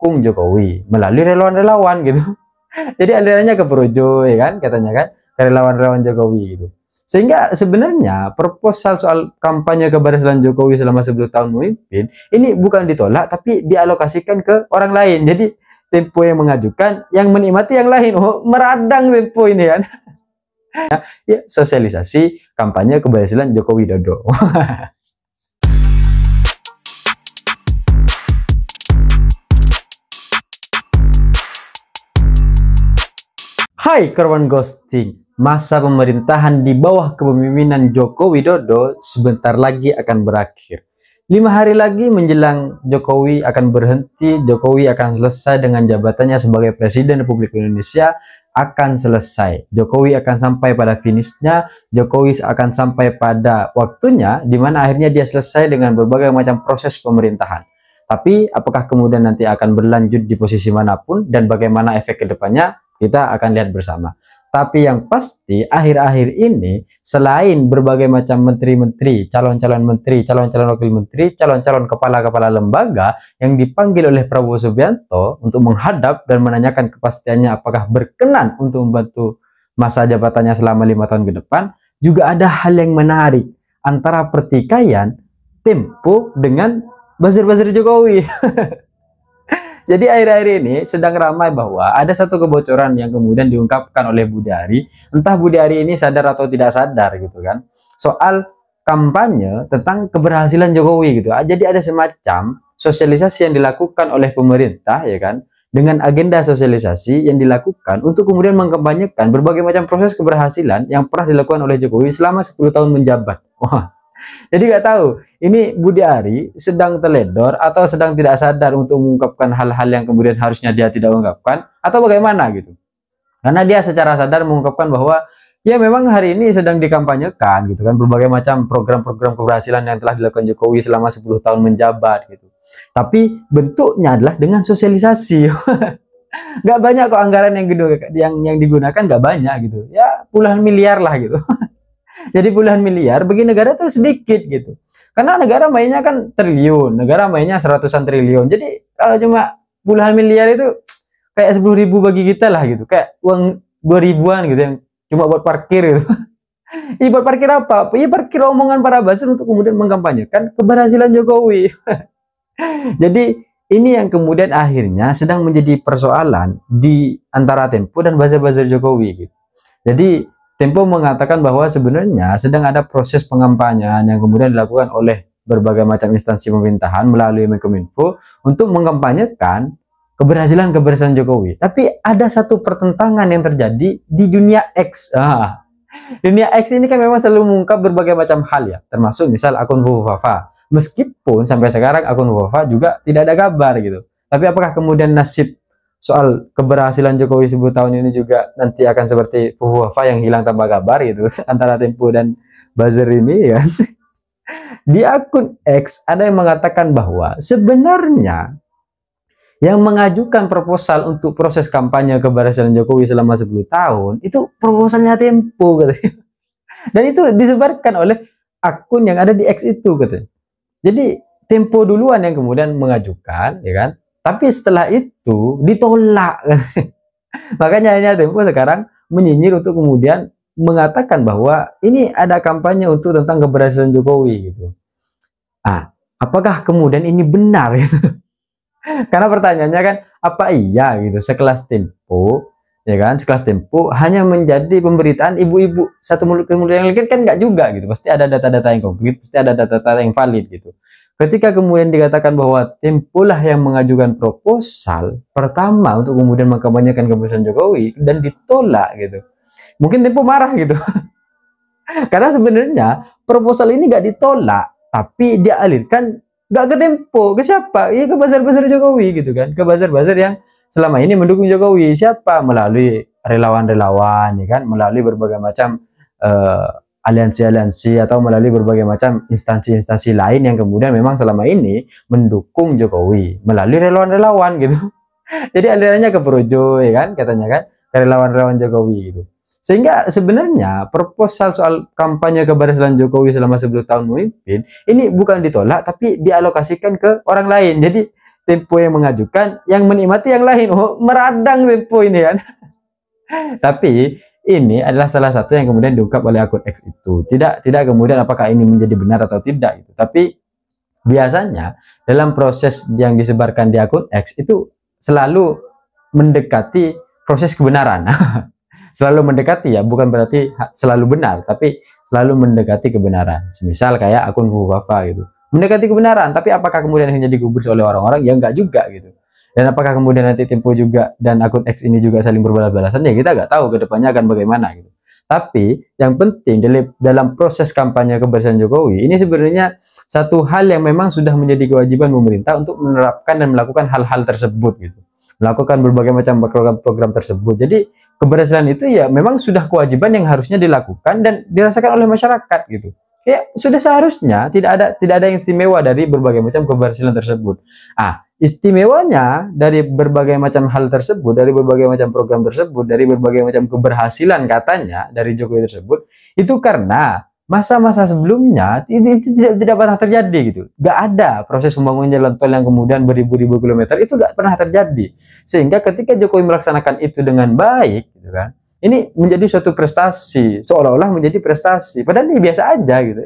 mendukung Jokowi melalui relawan-relawan gitu. Jadi alirannya ke Projo, ya kan, katanya kan, ke relawan-relawan Jokowi gitu. Sehingga sebenarnya proposal soal kampanye keberhasilan Jokowi selama 10 tahun memimpin ini bukan ditolak tapi dialokasikan ke orang lain. Jadi Tempo yang mengajukan, yang menikmati yang lain. Oh, meradang Tempo ini kan. Ya, sosialisasi kampanye keberhasilan Joko Widodo. Hai korban ghosting. Masa pemerintahan di bawah kepemimpinan Joko Widodo sebentar lagi akan berakhir. 5 hari lagi menjelang Jokowi akan berhenti, Jokowi akan selesai dengan jabatannya sebagai Presiden Republik Indonesia, akan selesai. Jokowi akan sampai pada finishnya, Jokowi akan sampai pada waktunya, di mana akhirnya dia selesai dengan berbagai macam proses pemerintahan. Tapi apakah kemudian nanti akan berlanjut di posisi manapun dan bagaimana efek kedepannya, kita akan lihat bersama. Tapi yang pasti akhir-akhir ini selain berbagai macam menteri-menteri, calon-calon menteri, calon-calon wakil menteri, calon-calon kepala-kepala lembaga yang dipanggil oleh Prabowo Subianto untuk menghadap dan menanyakan kepastiannya apakah berkenan untuk membantu masa jabatannya selama 5 tahun ke depan, juga ada hal yang menarik antara pertikaian Tempo dengan buzzer-buzzer Jokowi. Jadi akhir-akhir ini sedang ramai bahwa ada satu kebocoran yang kemudian diungkapkan oleh Budi Ari, entah Budi Ari ini sadar atau tidak sadar gitu kan, soal kampanye tentang keberhasilan Jokowi gitu. Jadi ada semacam sosialisasi yang dilakukan oleh pemerintah ya kan, dengan agenda sosialisasi yang dilakukan untuk kemudian mengkampanyekan berbagai macam proses keberhasilan yang pernah dilakukan oleh Jokowi selama 10 tahun menjabat. Wah. Jadi nggak tahu ini Budi Ari sedang teledor atau sedang tidak sadar untuk mengungkapkan hal-hal yang kemudian harusnya dia tidak ungkapkan atau bagaimana gitu. Karena dia secara sadar mengungkapkan bahwa ya memang hari ini sedang dikampanyekan gitu kan berbagai macam program-program keberhasilan yang telah dilakukan Jokowi selama 10 tahun menjabat gitu. Tapi bentuknya adalah dengan sosialisasi. Nggak banyak kok anggaran yang digunakan, nggak banyak gitu. Ya puluhan miliar lah gitu. Jadi puluhan miliar bagi negara itu sedikit gitu. Karena negara mainnya kan triliun, negara mainnya seratusan triliun. Jadi kalau cuma puluhan miliar itu kayak 10.000 bagi kita lah gitu. Kayak uang 2.000-an gitu yang cuma buat parkir gitu. Iya buat parkir apa? Iya parkir omongan para buzzer untuk kemudian mengkampanyekan keberhasilan Jokowi. Jadi ini yang kemudian akhirnya sedang menjadi persoalan di antara Tempo dan buzzer-buzzer Jokowi gitu. Jadi Tempo mengatakan bahwa sebenarnya sedang ada proses pengampanyan yang kemudian dilakukan oleh berbagai macam instansi pemerintahan melalui Menkominfo untuk mengkampanyekan keberhasilan Jokowi. Tapi ada satu pertentangan yang terjadi di dunia X. Dunia X ini kan memang selalu mengungkap berbagai macam hal ya, termasuk misal akun Vuvafa. Meskipun sampai sekarang akun Vuvafa juga tidak ada kabar gitu. Tapi apakah kemudian nasib soal keberhasilan Jokowi 10 tahun ini juga nanti akan seperti Vuvafa yang hilang tanpa kabar gitu antara Tempo dan buzzer ini ya. Di akun X ada yang mengatakan bahwa sebenarnya yang mengajukan proposal untuk proses kampanye keberhasilan Jokowi selama 10 tahun itu proposalnya Tempo katanya. Dan itu disebarkan oleh akun yang ada di X itu katanya. Jadi Tempo duluan yang kemudian mengajukan ya kan. Tapi setelah itu ditolak. Makanya akhirnya Tempo sekarang menyinyir untuk kemudian mengatakan bahwa ini ada kampanye untuk tentang keberhasilan Jokowi gitu. Apakah kemudian ini benar? Karena pertanyaannya kan apa iya gitu sekelas Tempo ya kan, sekelas Tempo hanya menjadi pemberitaan ibu-ibu satu mulut ke mulut yang lain kan nggak juga gitu. Pasti ada data-data yang konkret, pasti ada data-data yang valid gitu. Ketika kemudian dikatakan bahwa Tempo lah yang mengajukan proposal pertama untuk kemudian mengkampanyekan keberhasilan Jokowi dan ditolak gitu, mungkin Tempo marah gitu. Karena sebenarnya proposal ini nggak ditolak, tapi dia alirkan nggak ke Tempo, ke siapa? Iya ke buzzer-buzzer Jokowi gitu kan, ke buzzer-buzzer yang selama ini mendukung Jokowi. Siapa? Melalui relawan-relawan ya kan, melalui berbagai macam aliansi-aliansi atau melalui berbagai macam instansi-instansi lain yang kemudian memang selama ini mendukung Jokowi melalui relawan-relawan gitu. Jadi alirannya ke Projo ya kan, katanya kan, ke relawan-relawan Jokowi gitu. Sehingga sebenarnya proposal soal kampanye keberhasilan Jokowi selama 10 tahun memimpin ini bukan ditolak tapi dialokasikan ke orang lain. Jadi Tempo yang mengajukan, yang menikmati yang lain. Oh, meradang Tempo ini kan. Tapi ini adalah salah satu yang kemudian diungkap oleh akun X itu. Tidak kemudian apakah ini menjadi benar atau tidak gitu. Tapi biasanya dalam proses yang disebarkan di akun X itu selalu mendekati proses kebenaran. Selalu mendekati ya, bukan berarti selalu benar, tapi selalu mendekati kebenaran. Misal kayak akun Fufafa gitu. Mendekati kebenaran, tapi apakah kemudian akhirnya digubris oleh orang-orang? Ya enggak juga gitu. Dan apakah kemudian nanti Tempo juga dan akun X ini juga saling berbalas-balasan? Ya kita nggak tahu kedepannya akan bagaimana gitu. Tapi yang penting dalam proses kampanye kebersihan Jokowi ini sebenarnya satu hal yang memang sudah menjadi kewajiban pemerintah untuk menerapkan dan melakukan hal-hal tersebut gitu. Melakukan berbagai macam program-program tersebut. Jadi keberhasilan itu ya memang sudah kewajiban yang harusnya dilakukan dan dirasakan oleh masyarakat gitu. Ya sudah seharusnya tidak ada yang istimewa dari berbagai macam keberhasilan tersebut. Istimewanya dari berbagai macam hal tersebut, dari berbagai macam program tersebut, dari berbagai macam keberhasilan katanya dari Jokowi tersebut, itu karena masa-masa sebelumnya itu tidak pernah terjadi gitu. Gak ada proses pembangunan jalan tol yang kemudian beribu-ribu kilometer, itu gak pernah terjadi. Sehingga ketika Jokowi melaksanakan itu dengan baik gitu kan, ini menjadi suatu prestasi, seolah-olah menjadi prestasi, padahal ini biasa aja gitu.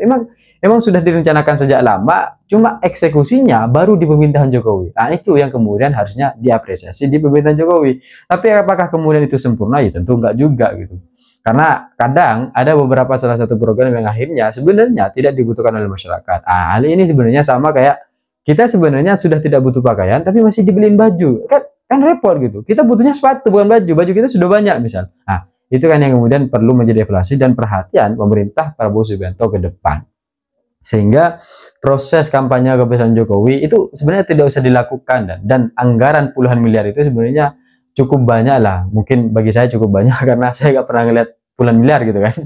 Emang sudah direncanakan sejak lama, cuma eksekusinya baru di pemerintahan Jokowi. Itu yang kemudian harusnya diapresiasi di pemerintahan Jokowi. Tapi apakah kemudian itu sempurna? Ya tentu enggak juga gitu. Karena kadang ada beberapa salah satu program yang akhirnya sebenarnya tidak dibutuhkan oleh masyarakat. Hal ini sebenarnya sama kayak kita sebenarnya sudah tidak butuh pakaian, tapi masih dibeliin baju. Kan repot gitu. Kita butuhnya sepatu bukan baju. Baju kita sudah banyak misal. Itu kan yang kemudian perlu menjadi evaluasi dan perhatian pemerintah Prabowo Subianto ke depan. Sehingga proses kampanye keberhasilan Jokowi itu sebenarnya tidak usah dilakukan dan anggaran puluhan miliar itu sebenarnya cukup banyak lah. Mungkin bagi saya cukup banyak karena saya nggak pernah ngeliat puluhan miliar gitu kan.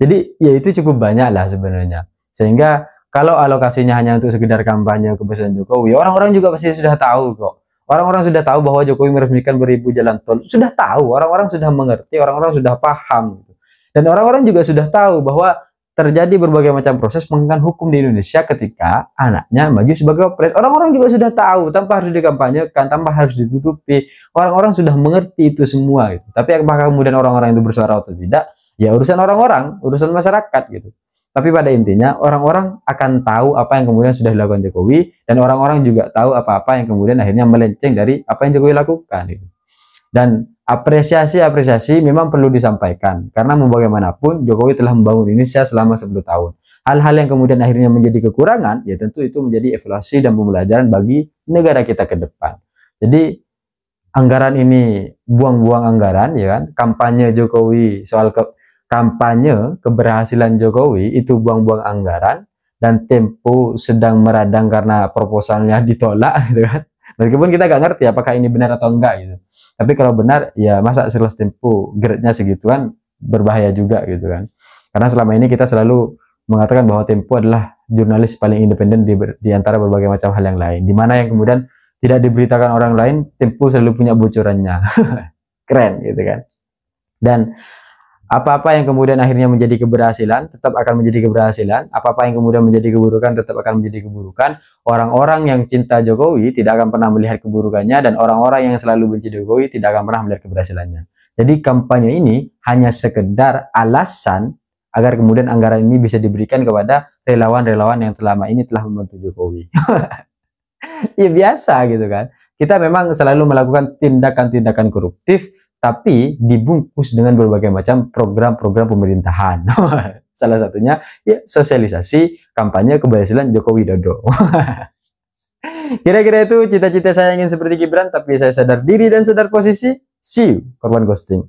Jadi ya itu cukup banyak lah sebenarnya. Sehingga kalau alokasinya hanya untuk sekedar kampanye keberhasilan Jokowi, orang-orang juga pasti sudah tahu kok. Orang-orang sudah tahu bahwa Jokowi meresmikan beribu jalan tol. Sudah tahu, orang-orang sudah mengerti, orang-orang sudah paham. Dan orang-orang juga sudah tahu bahwa terjadi berbagai macam proses penegakan hukum di Indonesia ketika anaknya maju sebagai wapres. Orang-orang juga sudah tahu tanpa harus dikampanyekan, tanpa harus ditutupi. Orang-orang sudah mengerti itu semua gitu. Tapi apakah kemudian orang-orang itu bersuara atau tidak? Ya urusan orang-orang, urusan masyarakat gitu. Tapi pada intinya orang-orang akan tahu apa yang kemudian sudah dilakukan Jokowi dan orang-orang juga tahu apa-apa yang kemudian akhirnya melenceng dari apa yang Jokowi lakukan gitu. Dan apresiasi memang perlu disampaikan karena mau bagaimanapun Jokowi telah membangun Indonesia selama 10 tahun. Hal-hal yang kemudian akhirnya menjadi kekurangan ya tentu itu menjadi evaluasi dan pembelajaran bagi negara kita ke depan. Jadi anggaran ini buang-buang anggaran ya kan, kampanye Jokowi soal kampanye keberhasilan Jokowi itu buang-buang anggaran dan Tempo sedang meradang karena proposalnya ditolak gitu kan. Meskipun kita nggak ngerti apakah ini benar atau enggak gitu. Tapi kalau benar ya masa sales Tempo grade-nya segitu kan berbahaya juga gitu kan. Karena selama ini kita selalu mengatakan bahwa Tempo adalah jurnalis paling independen di antara berbagai macam hal yang lain. Dimana yang kemudian tidak diberitakan orang lain, Tempo selalu punya bocorannya. Keren gitu kan. Dan apa-apa yang kemudian akhirnya menjadi keberhasilan tetap akan menjadi keberhasilan. Apa-apa yang kemudian menjadi keburukan tetap akan menjadi keburukan. Orang-orang yang cinta Jokowi tidak akan pernah melihat keburukannya dan orang-orang yang selalu benci Jokowi tidak akan pernah melihat keberhasilannya. Jadi kampanye ini hanya sekedar alasan agar kemudian anggaran ini bisa diberikan kepada relawan-relawan yang selama ini telah membantu Jokowi. Ya biasa gitu kan. Kita memang selalu melakukan tindakan-tindakan koruptif tapi dibungkus dengan berbagai macam program-program pemerintahan. Salah satunya ya sosialisasi kampanye keberhasilan Joko Widodo. Kira-kira itu cita-cita saya ingin seperti Gibran, tapi saya sadar diri dan sadar posisi. See you, korban ghosting.